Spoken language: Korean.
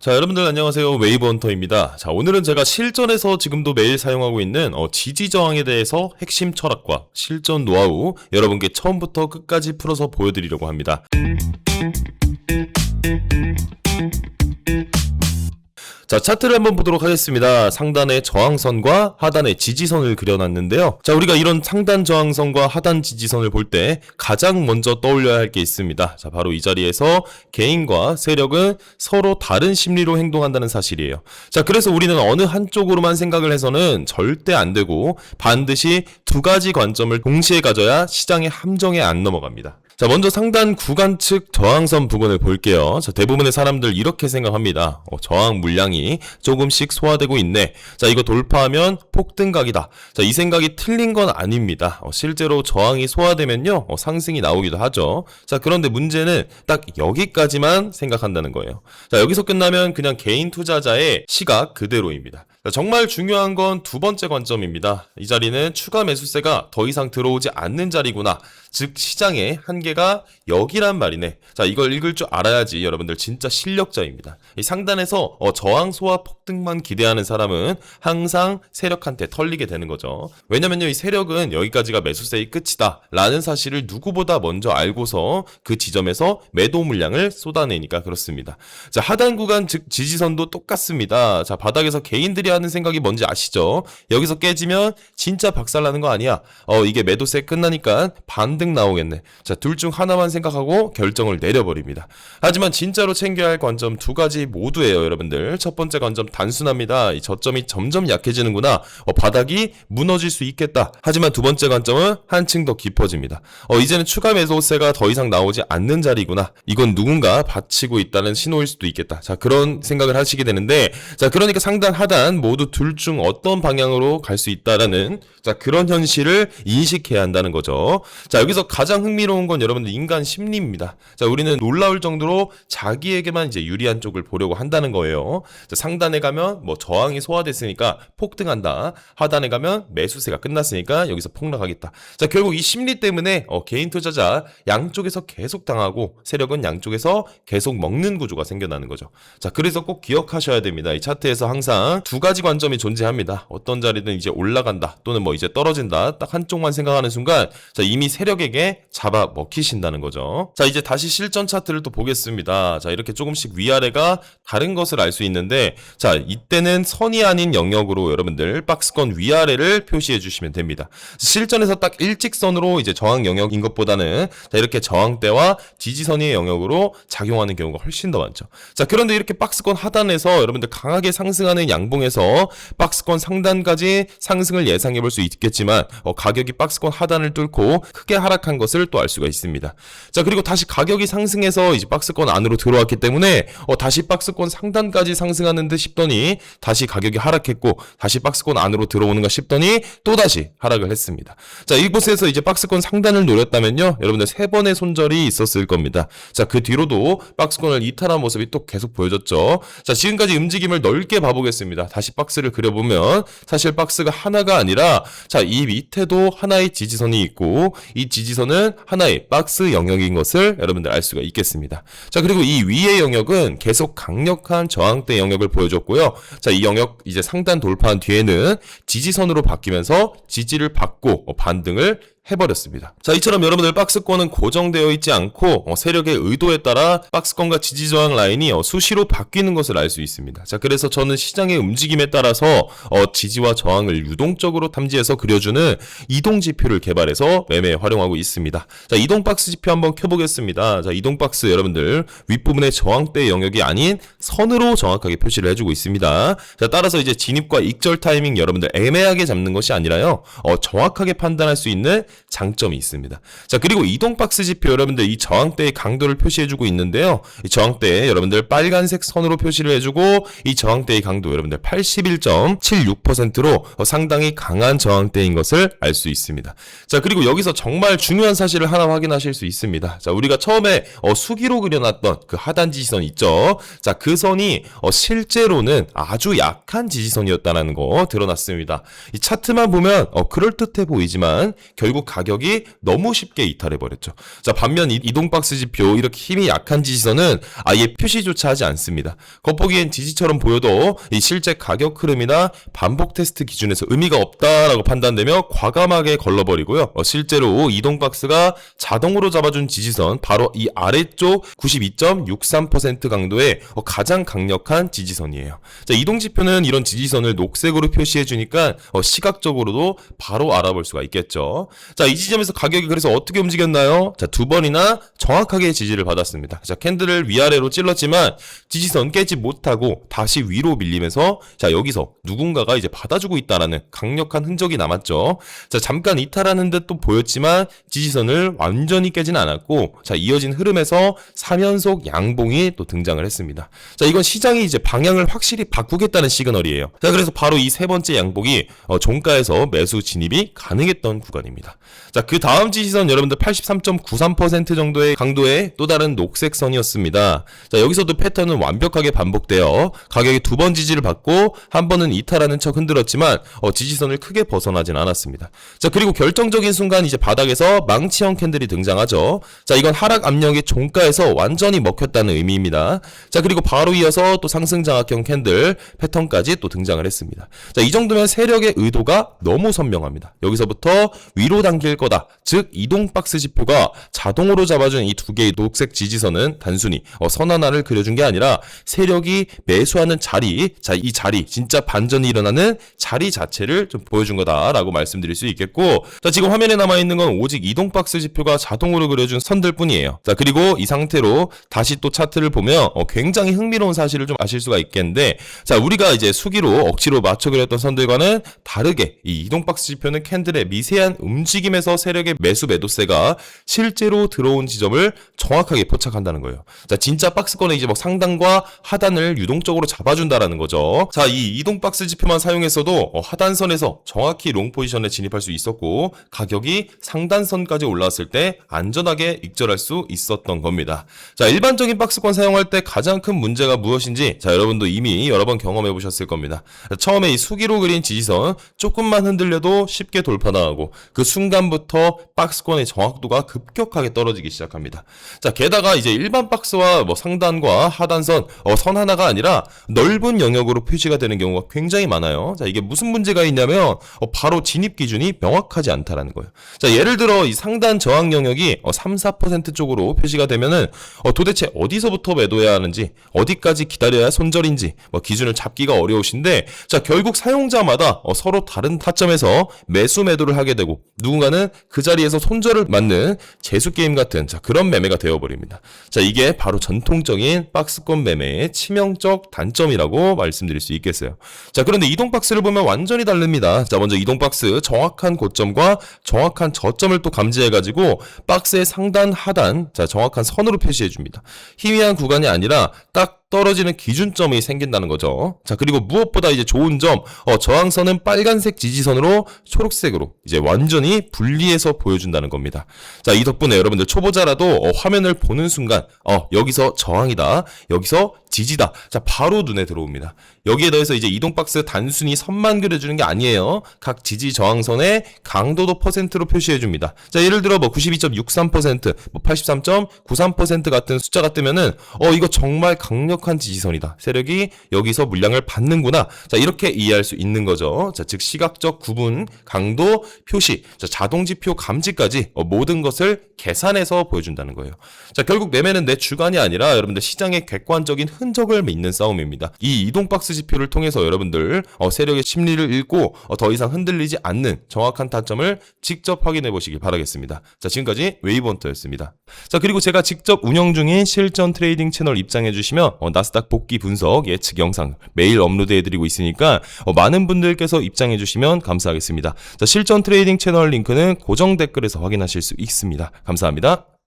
자, 여러분들 안녕하세요. 웨이브헌터입니다. 자, 오늘은 제가 실전에서 지금도 매일 사용하고 있는 지지저항에 대해서 핵심 철학과 실전 노하우 여러분께 처음부터 끝까지 풀어서 보여드리려고 합니다. 자, 차트를 한번 보도록 하겠습니다. 상단에 저항선과 하단에 지지선을 그려놨는데요. 자, 우리가 이런 상단 저항선과 하단 지지선을 볼 때 가장 먼저 떠올려야 할 게 있습니다. 자, 바로 이 자리에서 개인과 세력은 서로 다른 심리로 행동한다는 사실이에요. 자, 그래서 우리는 어느 한쪽으로만 생각을 해서는 절대 안 되고 반드시 두 가지 관점을 동시에 가져야 시장의 함정에 안 넘어갑니다. 자, 먼저 상단 구간 측 저항선 부분을 볼게요. 자, 대부분의 사람들 이렇게 생각합니다. 저항 물량이 조금씩 소화되고 있네. 자, 이거 돌파하면 폭등각이다. 자, 이 생각이 틀린 건 아닙니다. 실제로 저항이 소화되면요, 상승이 나오기도 하죠. 자, 그런데 문제는 딱 여기까지만 생각한다는 거예요. 자, 여기서 끝나면 그냥 개인 투자자의 시각 그대로입니다. 자, 정말 중요한 건 두 번째 관점입니다. 이 자리는 추가 매수세가 더 이상 들어오지 않는 자리구나. 즉 시장의 한계가 여기란 말이네. 자, 이걸 읽을 줄 알아야지 여러분들 진짜 실력자입니다. 이 상단에서 저항 소화 폭등만 기대하는 사람은 항상 세력한테 털리게 되는 거죠. 왜냐면요, 이 세력은 여기까지가 매수세의 끝이다 라는 사실을 누구보다 먼저 알고서 그 지점에서 매도 물량을 쏟아내니까 그렇습니다. 자, 하단 구간 즉 지지선도 똑같습니다. 자, 바닥에서 개인들이 하는 생각이 뭔지 아시죠? 여기서 깨지면 진짜 박살나는 거 아니야. 이게 매도세 끝나니까 반등 나오겠네. 자, 둘 중 하나만 생각하고 결정을 내려버립니다. 하지만 진짜로 챙겨야 할 관점 두 가지 모두예요, 여러분들. 첫 번째 관점 단순합니다. 이 저점이 점점 약해지는구나. 바닥이 무너질 수 있겠다. 하지만 두 번째 관점은 한층 더 깊어집니다. 이제는 추가 매도세가 더 이상 나오지 않는 자리구나. 이건 누군가 받치고 있다는 신호일 수도 있겠다. 자, 그런 생각을 하시게 되는데, 자, 그러니까 상단 하단 모두 둘 중 어떤 방향으로 갈 수 있다라는, 자, 그런 현실을 인식해야 한다는 거죠. 자, 여기서 가장 흥미로운 건 여러분들 인간 심리입니다. 자, 우리는 놀라울 정도로 자기에게만 이제 유리한 쪽을 보려고 한다는 거예요. 자, 상단에 가면 저항이 소화됐으니까 폭등한다. 하단에 가면 매수세가 끝났으니까 여기서 폭락하겠다. 자, 결국 이 심리 때문에 개인 투자자 양쪽에서 계속 당하고 세력은 양쪽에서 계속 먹는 구조가 생겨나는 거죠. 자, 그래서 꼭 기억하셔야 됩니다. 이 차트에서 항상 두 가지 관점이 존재합니다. 어떤 자리든 이제 올라간다 또는 이제 떨어진다. 딱 한쪽만 생각하는 순간 자, 이미 세력에게 잡아 먹히신다는 거죠. 자, 이제 다시 실전 차트를 또 보겠습니다. 자, 이렇게 조금씩 위아래가 다른 것을 알 수 있는데, 자, 이때는 선이 아닌 영역으로 여러분들 박스권 위아래를 표시해 주시면 됩니다. 실전에서 딱 일직선으로 이제 저항 영역인 것보다는 자, 이렇게 저항대와 지지선의 영역으로 작용하는 경우가 훨씬 더 많죠. 자, 그런데 이렇게 박스권 하단에서 여러분들 강하게 상승하는 양봉에서 박스권 상단까지 상승을 예상해 볼 수 있겠지만 가격이 박스권 하단을 뚫고 크게 하락한 것을 또 알 수가 있습니다. 자, 그리고 다시 가격이 상승해서 이제 박스권 안으로 들어왔기 때문에 다시 박스권 상단까지 상승하는 듯 싶더니 다시 가격이 하락했고 다시 박스권 안으로 들어오는가 싶더니 또다시 하락을 했습니다. 자, 이곳에서 이제 박스권 상단을 노렸다면요, 여러분들 세 번의 손절이 있었을 겁니다. 자, 그 뒤로도 박스권을 이탈한 모습이 또 계속 보여졌죠. 자, 지금까지 움직임을 넓게 봐보겠습니다. 다시 박스를 그려보면 사실 박스가 하나가 아니라 자, 이 밑에도 하나의 지지선이 있고 이 지지선은 하나의 박스 영역인 것을 여러분들 알 수가 있겠습니다. 자, 그리고 이 위의 영역은 계속 강력한 저항대 영역을 보여줬고요. 자, 이 영역 이제 상단 돌파한 뒤에는 지지선으로 바뀌면서 지지를 받고 반등을 해버렸습니다. 자, 이처럼 여러분들 박스권은 고정되어 있지 않고 세력의 의도에 따라 박스권과 지지저항 라인이 수시로 바뀌는 것을 알 수 있습니다. 자, 그래서 저는 시장의 움직임에 따라서 지지와 저항을 유동적으로 탐지해서 그려주는 이동지표를 개발해서 매매에 활용하고 있습니다. 자, 이동박스 지표 한번 켜보겠습니다. 자, 이동박스 여러분들 윗부분에 저항대 영역이 아닌 선으로 정확하게 표시를 해주고 있습니다. 자, 따라서 이제 진입과 익절 타이밍 여러분들 애매하게 잡는 것이 아니라요, 정확하게 판단할 수 있는 장점이 있습니다. 자, 그리고 이동박스 지표 여러분들 이 저항대의 강도를 표시해주고 있는데요, 이 저항대에 여러분들 빨간색 선으로 표시를 해주고 이 저항대의 강도 여러분들 81.76%로 상당히 강한 저항대인 것을 알 수 있습니다. 자, 그리고 여기서 정말 중요한 사실을 하나 확인하실 수 있습니다. 자, 우리가 처음에 수기로 그려놨던 그 하단 지지선 있죠. 자, 그 선이 실제로는 아주 약한 지지선이었다는 거 드러났습니다. 이 차트만 보면 그럴듯해 보이지만 결국 결국 가격이 너무 쉽게 이탈해버렸죠. 자, 반면 이동박스 지표 이렇게 힘이 약한 지지선은 아예 표시조차 하지 않습니다. 겉보기엔 지지처럼 보여도 이 실제 가격 흐름이나 반복 테스트 기준에서 의미가 없다라고 판단되며 과감하게 걸러버리고요. 실제로 이동박스가 자동으로 잡아준 지지선 바로 이 아래쪽 92.63% 강도의 가장 강력한 지지선이에요. 자, 이동지표는 이런 지지선을 녹색으로 표시해주니까 시각적으로도 바로 알아볼 수가 있겠죠. 자, 이 지점에서 가격이 그래서 어떻게 움직였나요? 자, 두 번이나 정확하게 지지를 받았습니다. 자, 캔들을 위아래로 찔렀지만 지지선 깨지 못하고 다시 위로 밀리면서 자, 여기서 누군가가 이제 받아주고 있다라는 강력한 흔적이 남았죠. 자, 잠깐 이탈하는 듯 또 보였지만 지지선을 완전히 깨진 않았고 자, 이어진 흐름에서 3연속 양봉이 또 등장을 했습니다. 자, 이건 시장이 이제 방향을 확실히 바꾸겠다는 시그널이에요. 자, 그래서 바로 이 세 번째 양봉이 종가에서 매수 진입이 가능했던 구간입니다. 자, 그 다음 지지선 여러분들 83.93% 정도의 강도의 또 다른 녹색 선이었습니다. 자, 여기서도 패턴은 완벽하게 반복되어 가격이 두 번 지지를 받고 한 번은 이탈하는 척 흔들었지만 지지선을 크게 벗어나진 않았습니다. 자, 그리고 결정적인 순간 이제 바닥에서 망치형 캔들이 등장하죠. 자, 이건 하락 압력이 종가에서 완전히 먹혔다는 의미입니다. 자, 그리고 바로 이어서 또 상승 장악형 캔들 패턴까지 또 등장을 했습니다. 자, 이 정도면 세력의 의도가 너무 선명합니다. 여기서부터 위로 당길 거다. 즉 이동박스 지표가 자동으로 잡아준 이 두 개의 녹색 지지선은 단순히 선 하나를 그려준 게 아니라 세력이 매수하는 자리, 자, 이 자리 진짜 반전이 일어나는 자리 자체를 좀 보여준 거다라고 말씀드릴 수 있겠고, 자, 지금 화면에 남아있는 건 오직 이동박스 지표가 자동으로 그려준 선들 뿐이에요. 자, 그리고 이 상태로 다시 또 차트를 보면 굉장히 흥미로운 사실을 좀 아실 수가 있겠는데, 자, 우리가 이제 수기로 억지로 맞춰 그렸던 선들과는 다르게 이 이동박스 지표는 캔들의 미세한 움직임에서 세력의 매수 매도세가 실제로 들어온 지점을 정확하게 포착한다는 거예요. 자, 진짜 박스권의 이제 뭐 상단과 하단을 유동적으로 잡아준다라는 거죠. 자, 이 이동박스 지표만 사용했어도 하단선에서 정확히 롱 포지션에 진입할 수 있었고 가격이 상단선까지 올라왔을 때 안전하게 익절할 수 있었던 겁니다. 자, 일반적인 박스권 사용할 때 가장 큰 문제가 무엇인지 자, 여러분도 이미 여러 번 경험해 보셨을 겁니다. 처음에 이 수기로 그린 지지선 조금만 흔들려도 쉽게 돌파당하고 그 순간부터 박스권의 정확도가 급격하게 떨어지기 시작합니다. 자, 게다가 이제 일반 박스와 뭐 상단과 하단선 선 하나가 아니라 넓은 영역으로 표시가 되는 경우가 굉장히 많아요. 자, 이게 무슨 문제가 있냐면 바로 진입 기준이 명확하지 않다라는 거예요. 자, 예를 들어 이 상단 저항 영역이 3, 4% 쪽으로 표시가 되면은 도대체 어디서부터 매도해야 하는지, 어디까지 기다려야 손절인지 뭐 기준을 잡기가 어려우신데, 자, 결국 사용자마다 서로 다른 타점에서 매수 매도를 하게 되고 누군가는 그 자리에서 손절을 맞는 재수 게임 같은 자, 그런 매매가 되어버립니다. 자, 이게 바로 전통적인 박스권 매매의 치명적 단점이라고 말씀드릴 수 있겠어요. 자, 그런데 이동박스를 보면 완전히 다릅니다. 자, 먼저 이동박스 정확한 고점과 정확한 저점을 또 감지해가지고 박스의 상단 하단 자, 정확한 선으로 표시해줍니다. 희미한 구간이 아니라 딱 떨어지는 기준점이 생긴다는 거죠. 자, 그리고 무엇보다 이제 좋은 점, 저항선은 빨간색 지지선으로 초록색으로 이제 완전히 분리해서 보여준다는 겁니다. 자, 이 덕분에 여러분들 초보자라도 화면을 보는 순간 여기서 저항이다, 여기서 지지다, 자, 바로 눈에 들어옵니다. 여기에 더해서 이제 이동박스 단순히 선만 그려주는 게 아니에요. 각 지지 저항선의 강도도 퍼센트로 표시해줍니다. 자, 예를 들어 뭐 92.63%, 뭐 83.93% 같은 숫자가 뜨면은 이거 정말 강력한 지지선이다. 세력이 여기서 물량을 받는구나. 자, 이렇게 이해할 수 있는 거죠. 자, 즉 시각적 구분, 강도, 표시, 자, 자동지표 감지까지 모든 것을 계산해서 보여준다는 거예요. 자, 결국 매매는 내 주관이 아니라 여러분들 시장의 객관적인 흔적을 믿는 싸움입니다. 이 이동박스 지표를 통해서 여러분들 세력의 심리를 읽고 더 이상 흔들리지 않는 정확한 타점을 직접 확인해 보시기 바라겠습니다. 자, 지금까지 웨이브헌터였습니다. 자, 그리고 제가 직접 운영 중인 실전 트레이딩 채널 입장해 주시면 나스닥 복귀 분석 예측 영상 매일 업로드해 드리고 있으니까 많은 분들께서 입장해 주시면 감사하겠습니다. 자, 실전 트레이딩 채널 링크는 고정 댓글에서 확인하실 수 있습니다. 감사합니다.